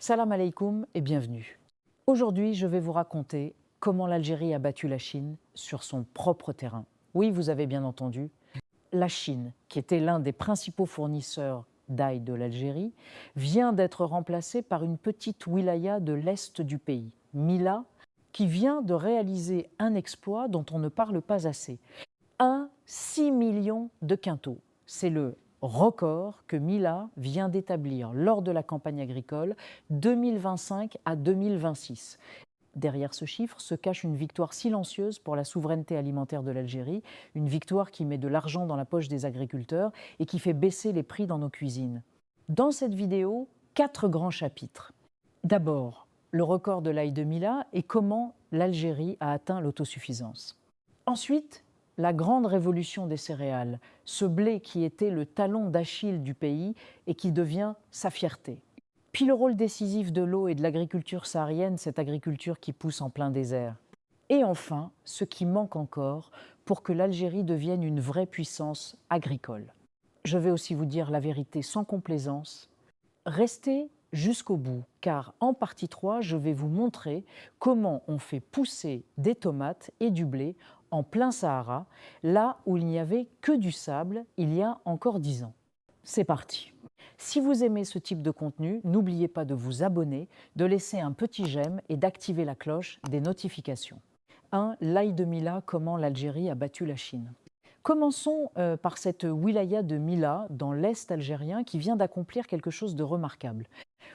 Salam alaikum et bienvenue. Aujourd'hui, je vais vous raconter comment l'Algérie a battu la Chine sur son propre terrain. Oui, vous avez bien entendu, la Chine, qui était l'un des principaux fournisseurs d'ail de l'Algérie, vient d'être remplacée par une petite wilaya de l'est du pays, Mila, qui vient de réaliser un exploit dont on ne parle pas assez. 6 millions de quintaux. C'est le record que Mila vient d'établir lors de la campagne agricole 2025 à 2026. Derrière ce chiffre se cache une victoire silencieuse pour la souveraineté alimentaire de l'Algérie, une victoire qui met de l'argent dans la poche des agriculteurs et qui fait baisser les prix dans nos cuisines. Dans cette vidéo, 4 grands chapitres. D'abord, le record de l'ail de Mila et comment l'Algérie a atteint l'autosuffisance. Ensuite, la grande révolution des céréales, ce blé qui était le talon d'Achille du pays et qui devient sa fierté. Puis le rôle décisif de l'eau et de l'agriculture saharienne, cette agriculture qui pousse en plein désert. Et enfin, ce qui manque encore pour que l'Algérie devienne une vraie puissance agricole. Je vais aussi vous dire la vérité sans complaisance. Restez jusqu'au bout, car en partie 3, je vais vous montrer comment on fait pousser des tomates et du blé en plein Sahara, là où il n'y avait que du sable il y a encore 10 ans. C'est parti. Si vous aimez ce type de contenu, n'oubliez pas de vous abonner, de laisser un petit j'aime et d'activer la cloche des notifications. 1. L'ail de Mila, comment l'Algérie a battu la Chine. Commençons par cette wilaya de Mila, dans l'est algérien, qui vient d'accomplir quelque chose de remarquable.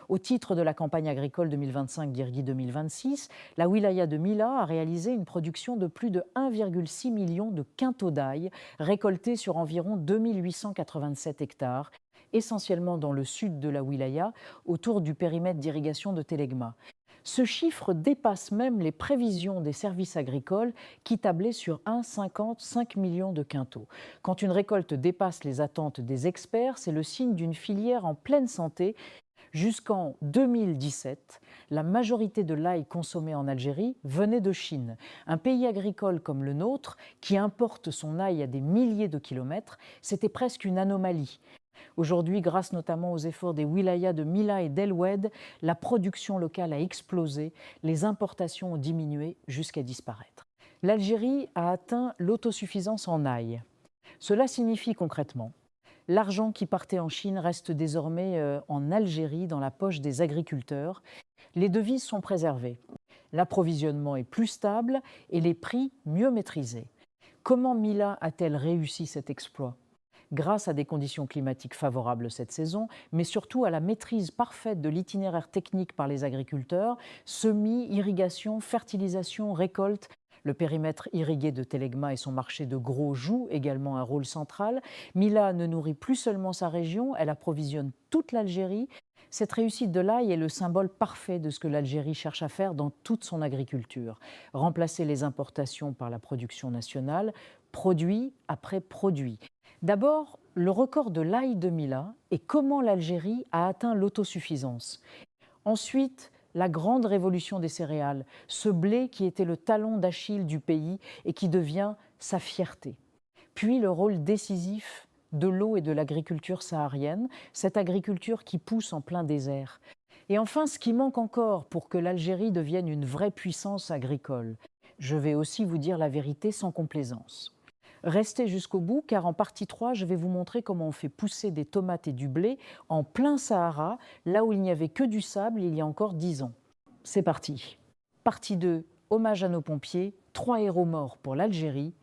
Au titre de la campagne agricole 2025-2026, la wilaya de Mila a réalisé une production de plus de 1,6 million de quintaux d'ail, récoltés sur environ 2887 hectares, essentiellement dans le sud de la wilaya, autour du périmètre d'irrigation de Télégma. Ce chiffre dépasse même les prévisions des services agricoles qui tablaient sur 1,55 million de quintaux. Quand une récolte dépasse les attentes des experts, c'est le signe d'une filière en pleine santé. Jusqu'en 2017, la majorité de l'ail consommé en Algérie venait de Chine. Un pays agricole comme le nôtre, qui importe son ail à des milliers de kilomètres, c'était presque une anomalie. Aujourd'hui, grâce notamment aux efforts des wilayas de Mila et d'El Oued, la production locale a explosé, les importations ont diminué jusqu'à disparaître. L'Algérie a atteint l'autosuffisance en ail. Cela signifie concrètement l'argent qui partait en Chine reste désormais en Algérie, dans la poche des agriculteurs. Les devises sont préservées. L'approvisionnement est plus stable et les prix mieux maîtrisés. Comment Mila a-t-elle réussi cet exploit ? Grâce à des conditions climatiques favorables cette saison, mais surtout à la maîtrise parfaite de l'itinéraire technique par les agriculteurs, semis, irrigation, fertilisation, récolte. Le périmètre irrigué de Télégma et son marché de gros jouent également un rôle central. Mila ne nourrit plus seulement sa région, elle approvisionne toute l'Algérie. Cette réussite de l'ail est le symbole parfait de ce que l'Algérie cherche à faire dans toute son agriculture. Remplacer les importations par la production nationale, produit après produit. D'abord, le record de l'ail de Mila et comment l'Algérie a atteint l'autosuffisance. Ensuite, la grande révolution des céréales, ce blé qui était le talon d'Achille du pays et qui devient sa fierté. Puis le rôle décisif de l'eau et de l'agriculture saharienne, cette agriculture qui pousse en plein désert. Et enfin, ce qui manque encore pour que l'Algérie devienne une vraie puissance agricole. Je vais aussi vous dire la vérité sans complaisance. Restez jusqu'au bout car en partie 3, je vais vous montrer comment on fait pousser des tomates et du blé en plein Sahara, là où il n'y avait que du sable il y a encore 10 ans. C'est parti. Partie 2, hommage à nos pompiers, 3 héros morts pour l'Algérie.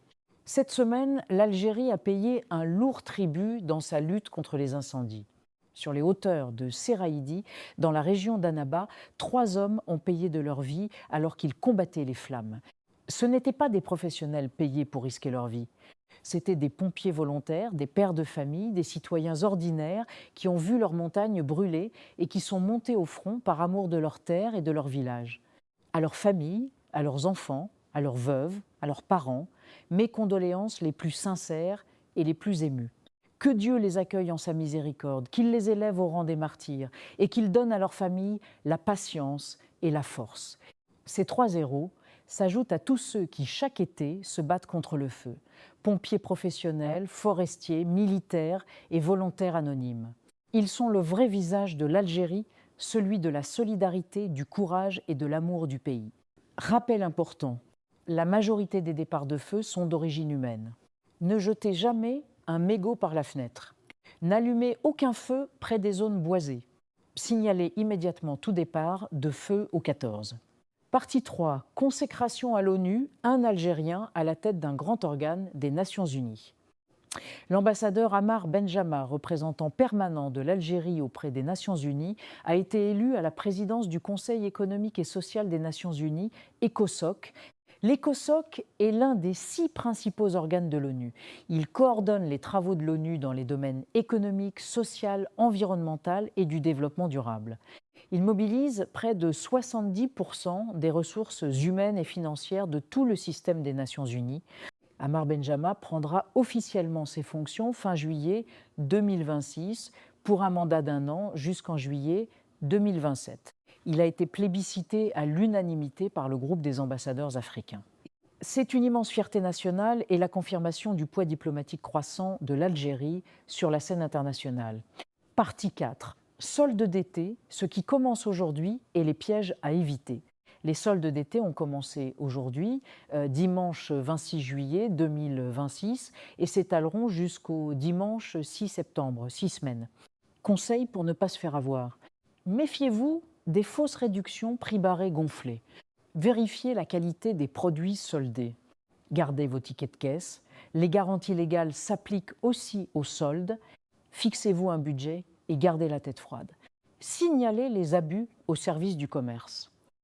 Cette semaine, l'Algérie a payé un lourd tribut dans sa lutte contre les incendies. Sur les hauteurs de Seraïdi, dans la région d'Annaba, 3 hommes ont payé de leur vie alors qu'ils combattaient les flammes. Ce n'étaient pas des professionnels payés pour risquer leur vie. C'étaient des pompiers volontaires, des pères de famille, des citoyens ordinaires qui ont vu leur montagne brûler et qui sont montés au front par amour de leur terre et de leur village. À leurs familles, à leurs enfants, à leurs veuves, à leurs parents, mes condoléances les plus sincères et les plus émues. Que Dieu les accueille en sa miséricorde, qu'il les élève au rang des martyrs et qu'il donne à leurs familles la patience et la force. Ces 3 héros s'ajoutent à tous ceux qui, chaque été, se battent contre le feu. Pompiers professionnels, forestiers, militaires et volontaires anonymes. Ils sont le vrai visage de l'Algérie celui de la solidarité, du courage et de l'amour du pays. Rappel important, la majorité des départs de feu sont d'origine humaine. Ne jetez jamais un mégot par la fenêtre. N'allumez aucun feu près des zones boisées. Signalez immédiatement tout départ de feu au 14. Partie 3. Consécration à l'ONU, un Algérien à la tête d'un grand organe des Nations Unies. L'ambassadeur Ammar Benjama, représentant permanent de l'Algérie auprès des Nations Unies, a été élu à la présidence du Conseil économique et social des Nations Unies, ECOSOC. L'ECOSOC est l'un des 6 principaux organes de l'ONU. Il coordonne les travaux de l'ONU dans les domaines économiques, social, environnemental et du développement durable. Il mobilise près de 70% des ressources humaines et financières de tout le système des Nations Unies. Ammar Benjama prendra officiellement ses fonctions fin juillet 2026 pour un mandat d'1 an jusqu'en juillet 2027. Il a été plébiscité à l'unanimité par le groupe des ambassadeurs africains. C'est une immense fierté nationale et la confirmation du poids diplomatique croissant de l'Algérie sur la scène internationale. Partie 4. Soldes d'été, ce qui commence aujourd'hui et les pièges à éviter. Les soldes d'été ont commencé aujourd'hui, dimanche 26 juillet 2026, et s'étaleront jusqu'au dimanche 6 septembre, 6 semaines. Conseil pour ne pas se faire avoir. Méfiez-vous des fausses réductions prix barrés gonflés. Vérifiez la qualité des produits soldés. Gardez vos tickets de caisse. Les garanties légales s'appliquent aussi aux soldes. Fixez-vous un budget et gardez la tête froide. Signalez les abus au service du commerce.